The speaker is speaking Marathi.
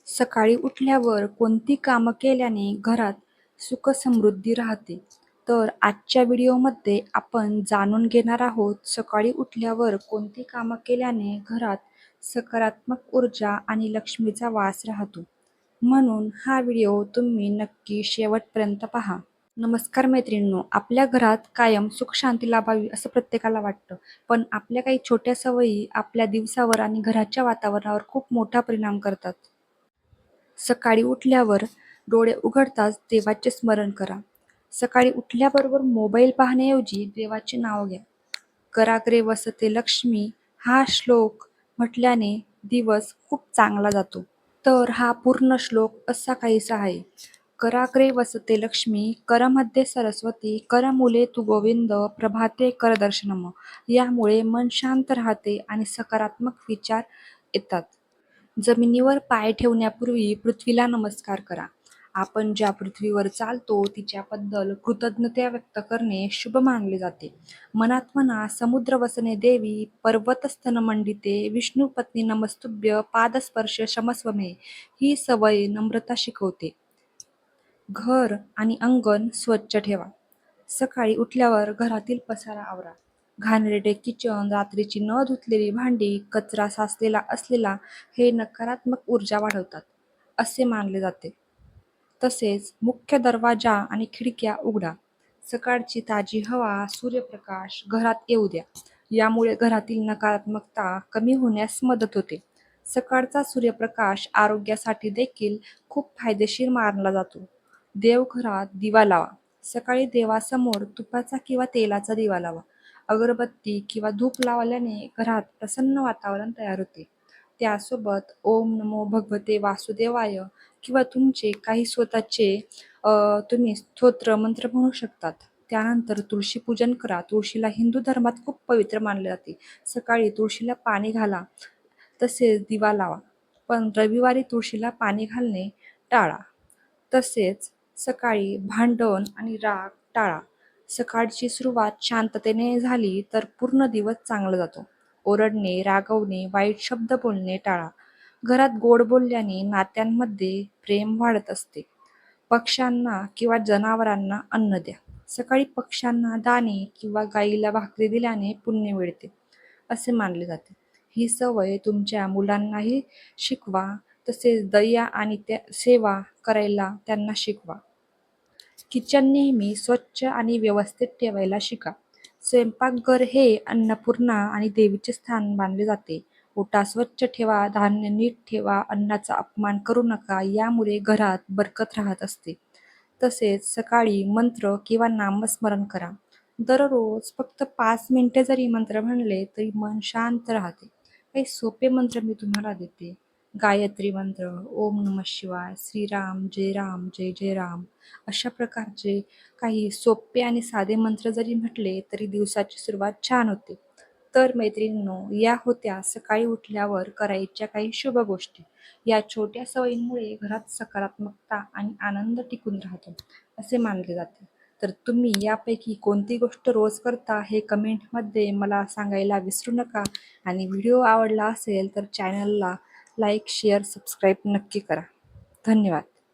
सकाळी उठल्यावर कोणती कामं केल्याने घरात सुख-समृद्धी राहते? तर आजच्या व्हिडिओमध्ये आपण जाणून घेणार आहोत, सकाळी उठल्यावर कोणती कामं केल्याने घरात सकारात्मक ऊर्जा आणि लक्ष्मीचा वास राहतो. म्हणून हा व्हिडिओ तुम्ही नक्की शेवटपर्यंत पहा. नमस्कार मैत्रिणींनो, आपल्या घरात कायम सुख-शांती लाभावी असं प्रत्येकाला वाटतं. पण आपल्या काही छोट्या सवयी आपल्या दिवसावर आणि घराच्या वातावरणावर खूप मोठा परिणाम करतात. सकाळी उठल्यावर डोळे उघडताच देवाचे स्मरण करा. सकाळी उठल्याबरोबर मोबाईल पाहण्याऐवजी देवाचे नाव घ्या. कराग्रे वसते लक्ष्मी हा श्लोक म्हटल्याने दिवस खूप चांगला जातो. तर हा पूर्ण श्लोक असा काहीसा आहे. कराग्रे वसते लक्ष्मी, करमध्ये सरस्वती, करमूले तू गोविंद, प्रभाते करदर्शनम. यामुळे मन शांत राहते आणि सकारात्मक विचार येतात. जमिनीवर पाय ठेवण्यापूर्वी पृथ्वीला नमस्कार करा. आपण ज्या पृथ्वीवर चालतो तिच्याबद्दल कृतज्ञता व्यक्त करणे शुभ मानले जाते. मनात म्हणा, समुद्र वसने देवी, पर्वतस्तन मंडिते, विष्णू पत्नी नमस्तुभ्य, पादस्पर्श क्षमस्व मे. ही सवय नम्रता शिकवते. घर आणि अंगण स्वच्छ ठेवा. सकाळी उठल्यावर घरातील पसारा आवरा. घाणेरडे किचन, रात्रीची न धुतलेली भांडी, कचरा साचलेला असलेला हे नकारात्मक ऊर्जा वाढवतात असे मानले जाते. तसेच मुख्य दरवाजा आणि खिडक्या उघडा. सकाळची ताजी हवा, सूर्यप्रकाश घरात येऊ द्या. यामुळे घरातील नकारात्मकता कमी होण्यास मदत होते. सकाळचा सूर्यप्रकाश आरोग्यासाठी देखील खूप फायदेशीर मानला जातो. देवघरात दिवा लावा. सकाळी देवासमोर तुपाचा किंवा तेलाचा दिवा लावा. अगरबत्ती किंवा धूप लावल्याने घरात प्रसन्न वातावरण तयार होते. त्यासोबत ओम नमो भगवते वासुदेवाय किंवा तुमचे काही स्वतःचे तुम्ही स्तोत्र मंत्र म्हणू शकतात. त्यानंतर तुळशी पूजन करा. तुळशीला हिंदू धर्मात खूप पवित्र मानले जाते. सकाळी तुळशीला पाणी घाला, तसेच दिवा लावा. पण रविवारी तुळशीला पाणी घालणे टाळा. तसेच सकाळी भांडण आणि राग टाळा. सकाळची सुरुवात शांततेने झाली तर पूर्ण दिवस चांगला जातो. ओरडणे, रागवणे, वाईट शब्द बोलणे टाळा. घरात गोड बोलल्याने नात्यांमध्ये प्रेम वाढत असते. पक्ष्यांना किंवा जनावरांना अन्न द्या. सकाळी पक्ष्यांना दाणे किंवा गाईला भाकरी दिल्याने पुण्य मिळते असे मानले जाते. ही सवय तुमच्या मुलांनाही शिकवा. तसेच दया आणि सेवा करायला त्यांना शिकवा. किचन नेहमी स्वच्छ आणि व्यवस्थित ठेवायला शिका. स्वयंपाकघर हे अन्नपूर्णा आणि देवीचे स्थान मानले जाते. ओटा स्वच्छ ठेवा, धान्य नीट ठेवा, अन्नाचा अपमान करू नका. यामुळे घरात बरकत राहत असते. तसेच सकाळी मंत्र किंवा नामस्मरण करा. दररोज फक्त 5 मिनिटे जरी मंत्र म्हणले तरी मन शांत राहते. काही सोपे मंत्र मी तुम्हाला देते. गायत्री मंत्र, ओम नमः शिवाय, श्रीराम जय जय राम. अशा प्रकारचे काही सोपे आणि साधे मंत्र जरी म्हटले तरी दिवसाची सुरुवात छान होते. तर मैत्रिणींनो, या होत्या सकाळी उठल्यावर करायच्या काही शुभ गोष्टी. या छोट्या सवयींमुळे घरात सकारात्मकता आणि आनंद टिकून राहतो असे मानले जाते. तर तुम्ही यापैकी कोणती गोष्ट रोज करता हे कमेंटमध्ये मला सांगायला विसरू नका. आणि व्हिडिओ आवडला असेल तर चॅनलला लाईक, शेअर, सबस्क्राईब नक्की करा. धन्यवाद.